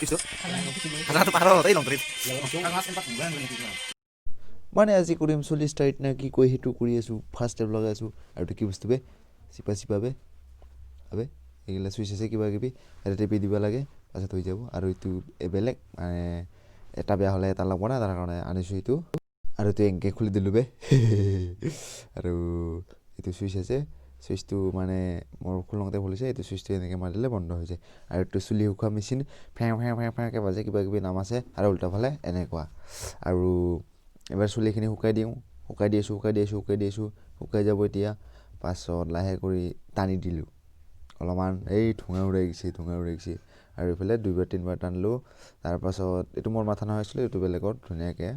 Kisto. Satu paro, tapi long trip. মানে আজি কৰিম 40 তাৰিখ না কি কয় হেতু কৰি আছো ফাৰ্ষ্ট ষ্টেপ লগাই আছো আৰু কি বস্তু বে চিপা আবে এইগিলা সুইচ আছে কিবা কিবি আৰু টেপি দিব লাগে পাছত হৈ যাব আৰু এইটো বেলেগ মানে এটা বেয়া হ'লে এটা লাগব না তাৰ কাৰণে আনিছো এইটো আৰু এইটো এংকে খুলি দিলো বে আৰু এইটো সুইচ আছে সুইচটো মানে মোৰ খুলংতে খুলিছে এইটো সুইচটো এনেকৈ মাৰিলে বন্ধ হৈ যায় আৰু এইটো চুলি শুকুৱা মেচিন ফেঁকে বাজে কিবা কিবি নাম আছে আৰু উল্টা ফালে এনেকুৱা আৰু এবাৰ চুলিখিনি শুকাই দি আছোঁ শুকাই যাব এতিয়া পাছত লাহে কৰি টানি দিলোঁ অলপমান এই ধোঁঙা উৰাই গৈছে আৰু এইফালে 2-3 টানিলোঁ তাৰপাছত এইটো মোৰ মাথা নহৈছিলে এইটো বেলেগত ধুনীয়াকৈ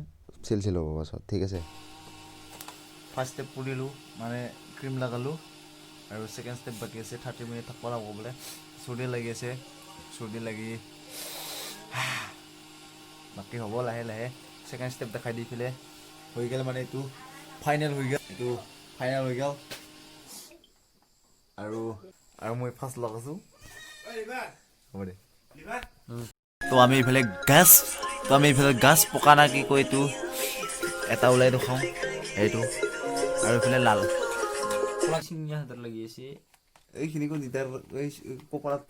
চিল হ'ব পাছত ঠিক আছে ফাৰ্ষ্ট ষ্টেপ কৰিলোঁ মানে ক্ৰীম লগালোঁ আৰু ছেকেণ্ড ষ্টেপ বাকী আছে 30 মিনিট থাকিব লাগিব বোলে চৰ্দি লাগি বাকী হ'ব লাহে ছেকেণ্ড ষ্টেপ দেখাই দি পেলাই হৈ গ'ল মানে এইটো ফাইনেল হৈ গ'ল আৰু মই ফাৰ্ষ্ট লগাইছোঁ হ'ব দে তো আমি এইফালে গাছ পকা না কি কয় এইটো এটা ওলাই দেখাওঁ এইটো আৰু এইফালে লাল চিঙিয়া হাতৰ লাগি আছে এইখিনি দিদাৰ এই কপালত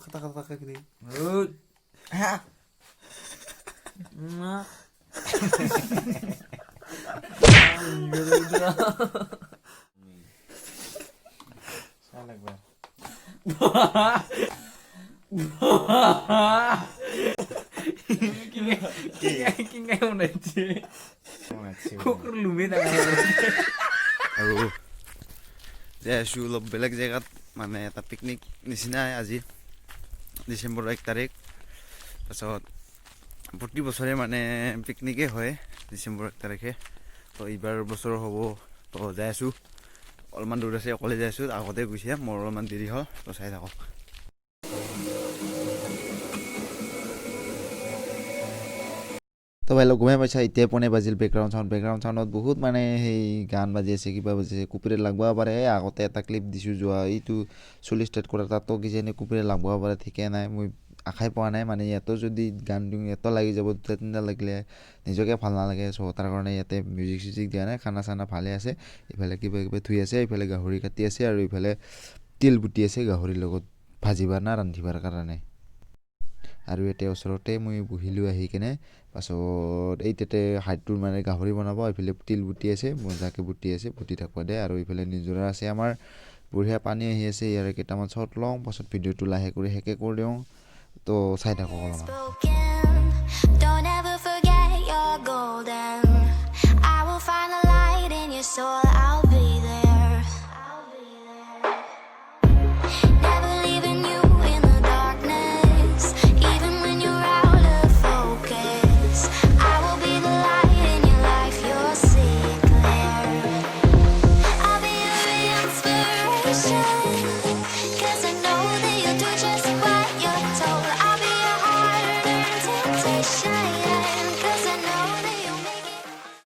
খাটাখিনি আৰু যাই আছোঁ অলপ বেলেগ জেগাত মানে এটা পিকনিক নিচিনাই আজি ডিচেম্বৰ 1 তাৰিখ তাৰপাছত প্ৰতি বছৰে মানে পিকনিকেই হয় ডিচেম্বৰ 1 তাৰিখে তো এইবাৰ বছৰ হ'ব তো যাই আছোঁ অলপমান দূৰ আছে অকলে যাই আছোঁ আগতে গৈছে মোৰ অলপমান দেৰি হ'ল তো চাই থাকক তো ভাই গমে পাইছা এতিয়া পনে বাজিল বেকগ্ৰাউণ্ড চাউণ্ডত বহুত মানে সেই গান বাজি আছে কিবা বাজি আছে কুপিৰে লাগব পাৰে আগতে এটা ক্লিপ দিছোঁ যোৱা এইটো 40 ষ্টাৰ্ট কৰা তাতো কিজানি কুপিৰে লাগব পাৰে ঠিকে নাই মই আশাই পোৱা নাই মানে ইয়াতো যদি গান দিওঁ ইয়াতো লাগি যাব 2-3টা লাগিলে নিজকে ভাল নালাগে চ' তাৰ কাৰণে ইয়াতে মিউজিক দিয়া নাই খানা চানা ভালে আছে ইফালে কিবা ধুই আছে ইফালে গাহৰি কাটি আছে আৰু ইফালে তিল বুটি আছে গাহৰিৰ লগত ভাজিবা না ৰান্ধিবাৰ কাৰণে আৰু এতিয়া ওচৰতে মই বহিলোঁ আহি কেনে পাছত এই তাতে হাইটটোৰ মানে গাহৰি বনাব এইফালে তিল বুটি আছে মজাকে বুটি থাকিব দে আৰু এইফালে নিজৰা আছে আমাৰ বঢ়িয়া পানী আহি আছে ইয়াৰে কেইটামান শ্বট লওঁ পাছত ভিডিঅ'টো লাহে কৰি শেষে কৰি দিওঁ তো চাই থাকক অলপমান